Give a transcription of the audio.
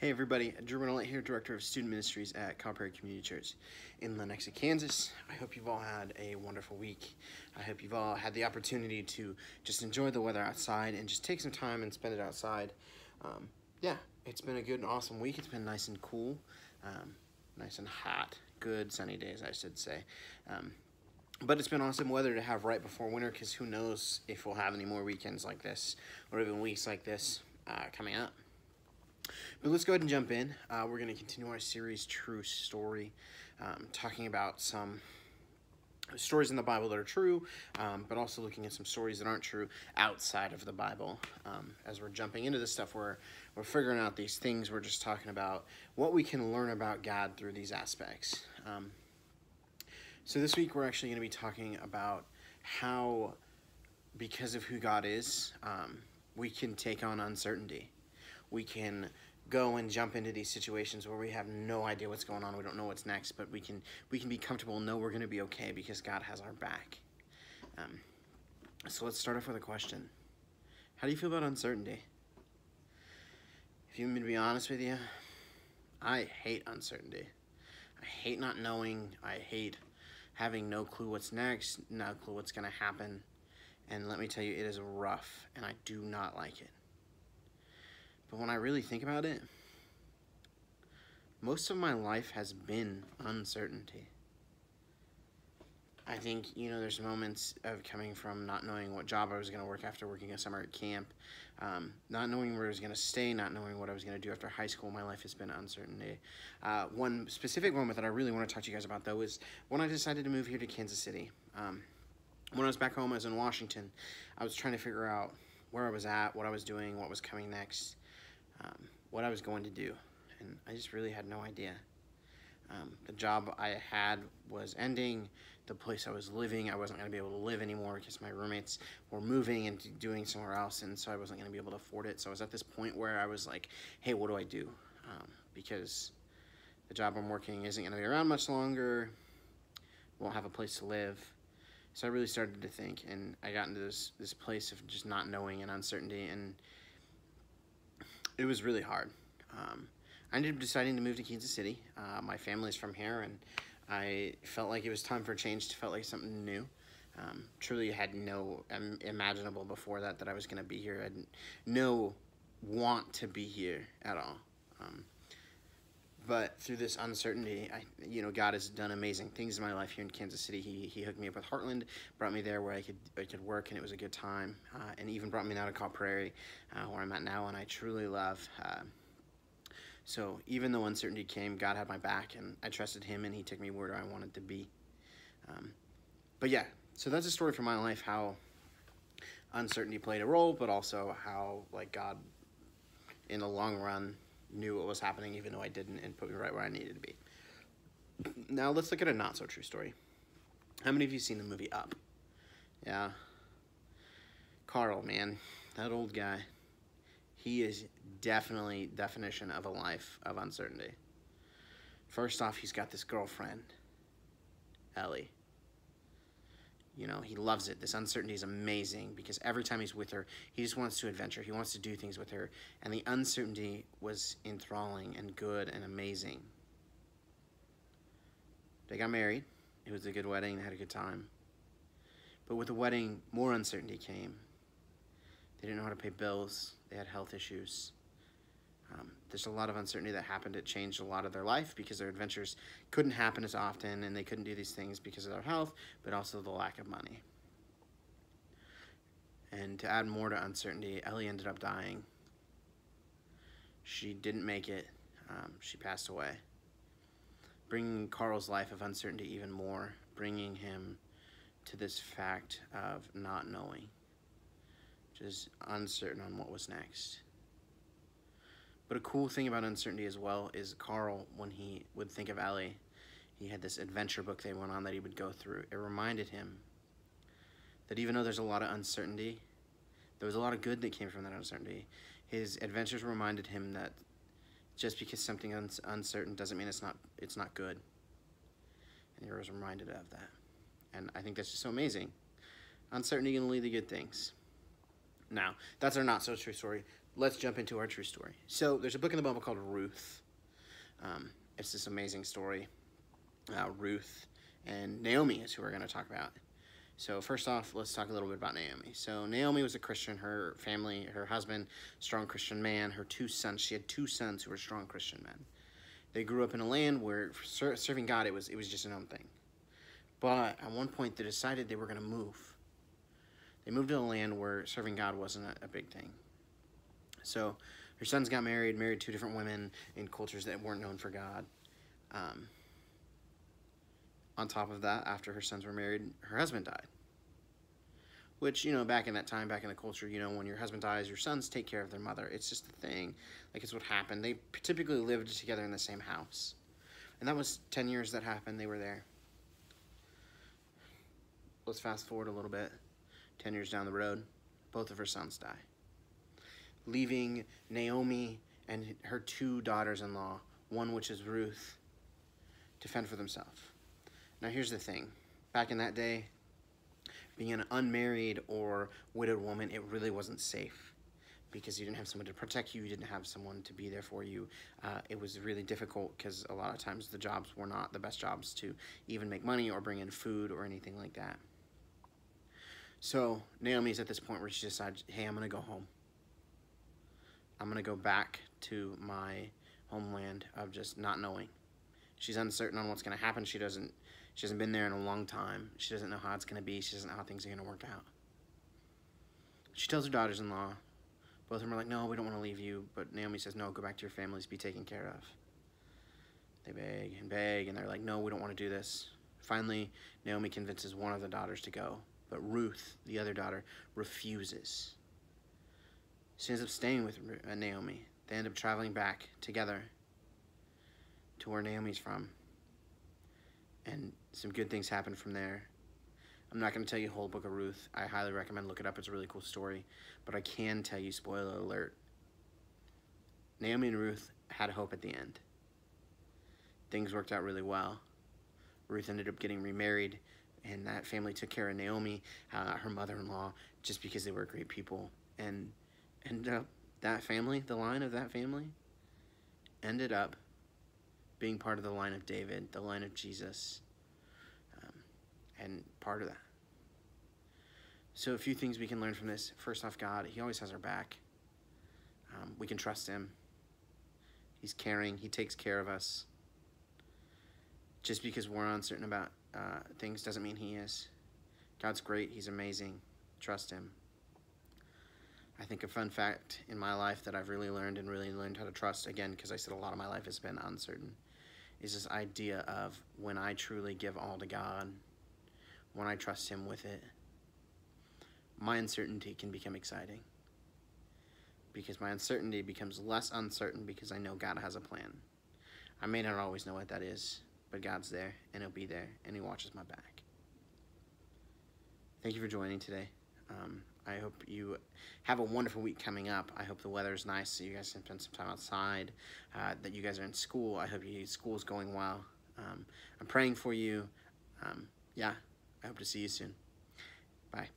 Hey everybody, Drew Reynolds here, Director of Student Ministries at Cal Prairie Community Church in Lenexa, Kansas. I hope you've all had a wonderful week. I hope you've all had the opportunity to just enjoy the weather outside and just take some time and spend it outside. Yeah, it's been a good and awesome week. It's been nice and cool, nice and hot, good sunny days, I should say. But it's been awesome weather to have right before winter, because who knows if we'll have any more weekends like this or even weeks like this coming up. But let's go ahead and jump in. We're going to continue our series, True Story, talking about some stories in the Bible that are true, but also looking at some stories that aren't true outside of the Bible. As we're jumping into this stuff, we're figuring out these things. We're just talking about what we can learn about God through these aspects. So this week we're actually going to be talking about how, because of who God is, we can take on uncertainty. We can go and jump into these situations where we have no idea what's going on. We don't know what's next, but we can be comfortable and know we're going to be okay because God has our back. So let's start off with a question. How do you feel about uncertainty? If you want me to be honest with you, I hate uncertainty. I hate not knowing. I hate having no clue what's next, no clue what's going to happen. And let me tell you, it is rough, and I do not like it. But when I really think about it, most of my life has been uncertainty. I think, there's moments of coming from not knowing what job I was going to work after working a summer at camp, not knowing where I was going to stay, not knowing what I was going to do after high school. My life has been uncertainty. One specific moment that I really want to talk to you guys about, though, is when I decided to move here to Kansas City. When I was back home, I was in Washington. I was trying to figure out where I was at, what I was doing, what was coming next. What I was going to do, and I just really had no idea. The job I had was ending. The place I was living, I wasn't going to be able to live anymore because my roommates were moving and doing somewhere else, and so I wasn't going to be able to afford it. So I was at this point where I was like, hey, what do I do? Because the job I'm working isn't going to be around much longer. Won't have a place to live. So I really started to think, and I got into this place of just not knowing and uncertainty, and it was really hard. I ended up deciding to move to Kansas City. My family's from here, and I felt like it was time for a change. Felt like something new. Truly had no imaginable before that I was going to be here. I had no want to be here at all. But through this uncertainty, God has done amazing things in my life here in Kansas City. He hooked me up with Heartland, brought me there where I could work, and it was a good time, and even brought me now to Cal Prairie, where I'm at now, and I truly love. So even though uncertainty came, God had my back, and I trusted Him, and He took me where I wanted to be. But yeah, so that's a story from my life, how uncertainty played a role, but also how God, in the long run, knew what was happening even though I didn't, and put me right where I needed to be. Now let's look at a not so true story. How many of you seen the movie Up? Yeah. Carl, man, that old guy. He is definitely definition of a life of uncertainty. First off, he's got this girlfriend, Ellie. He loves it. This uncertainty is amazing because every time he's with her, he just wants to adventure. He wants to do things with her. And the uncertainty was enthralling and good and amazing. They got married. It was a good wedding. They had a good time. But with the wedding, more uncertainty came. They didn't know how to pay bills. They had health issues. There's a lot of uncertainty that happened. It changed a lot of their life because their adventures couldn't happen as often, and they couldn't do these things because of their health, but also the lack of money. And to add more to uncertainty, Ellie ended up dying. She didn't make it. She passed away. Bringing Carl's life of uncertainty even more, bringing him to this fact of not knowing, just uncertain on what was next. But a cool thing about uncertainty as well is Carl, when he would think of Ellie, he had this adventure book they went on that he would go through. It reminded him that even though there's a lot of uncertainty, there was a lot of good that came from that uncertainty. His adventures reminded him that just because something uncertain doesn't mean it's not good. And he was reminded of that. And I think that's just so amazing. Uncertainty can lead to good things. Now, that's our not so true story. let's jump into our true story. So there's a book in the Bible called Ruth. It's this amazing story. Ruth and Naomi is who we're going to talk about. So first off, let's talk a little bit about Naomi. So Naomi was a Christian. Her family, her husband, strong Christian man. Her 2 sons. She had 2 sons who were strong Christian men. They grew up in a land where serving God, it was just a known thing. But at one point, they decided they were going to move. They moved to a land where serving God wasn't a big thing. So her sons got married 2 different women in cultures that weren't known for God. On top of that, after her sons were married, her husband died. Which, back in that time, back in the culture, when your husband dies, your sons take care of their mother. It's just a thing. Like, it's what happened. They typically lived together in the same house. And that was 10 years that happened. They were there. Let's fast forward a little bit. 10 years down the road, both of her sons die, leaving Naomi and her 2 daughters-in-law, one which is Ruth, to fend for themselves. Now, here's the thing. Back in that day, being an unmarried or widowed woman, it really wasn't safe because you didn't have someone to protect you. You didn't have someone to be there for you. It was really difficult because a lot of times the jobs were not the best jobs to even make money or bring in food or anything like that. So Naomi's at this point where she decides, hey, I'm going to go home. I'm going to go back to my homeland of just not knowing. She's uncertain on what's going to happen. She hasn't been there in a long time. She doesn't know how it's going to be. She doesn't know how things are going to work out. She tells her daughters-in-law. Both of them are like, no, we don't want to leave you. But Naomi says, no, go back to your families, be taken care of. They beg, and they're like, no, we don't want to do this. Finally, Naomi convinces one of the daughters to go. But Ruth, the other daughter, refuses. She ends up staying with Naomi. They end up traveling back together to where Naomi's from. And some good things happen from there. I'm not going to tell you the whole book of Ruth. I highly recommend look it up. It's a really cool story. But I can tell you, spoiler alert, Naomi and Ruth had hope at the end. Things worked out really well. Ruth ended up getting remarried, and that family took care of Naomi, her mother-in-law, just because they were great people. And that family, the line of that family, ended up being part of the line of David, the line of Jesus, and part of that. So a few things we can learn from this. First off, God, he always has our back. We can trust him. He's caring. He takes care of us. Just because we're uncertain about things doesn't mean he is. God's great. He's amazing. Trust him. I think a fun fact in my life that I've really learned how to trust, again, because I said a lot of my life has been uncertain, is this idea of when I truly give all to God, when I trust him with it, my uncertainty can become exciting. Because my uncertainty becomes less uncertain because I know God has a plan. I may not always know what that is, but God's there, and he'll be there, and he watches my back. Thank you for joining today. I hope you have a wonderful week coming up. I hope the weather is nice so you guys can spend some time outside, that you guys are in school. I hope school's going well. I'm praying for you. Yeah, I hope to see you soon. Bye.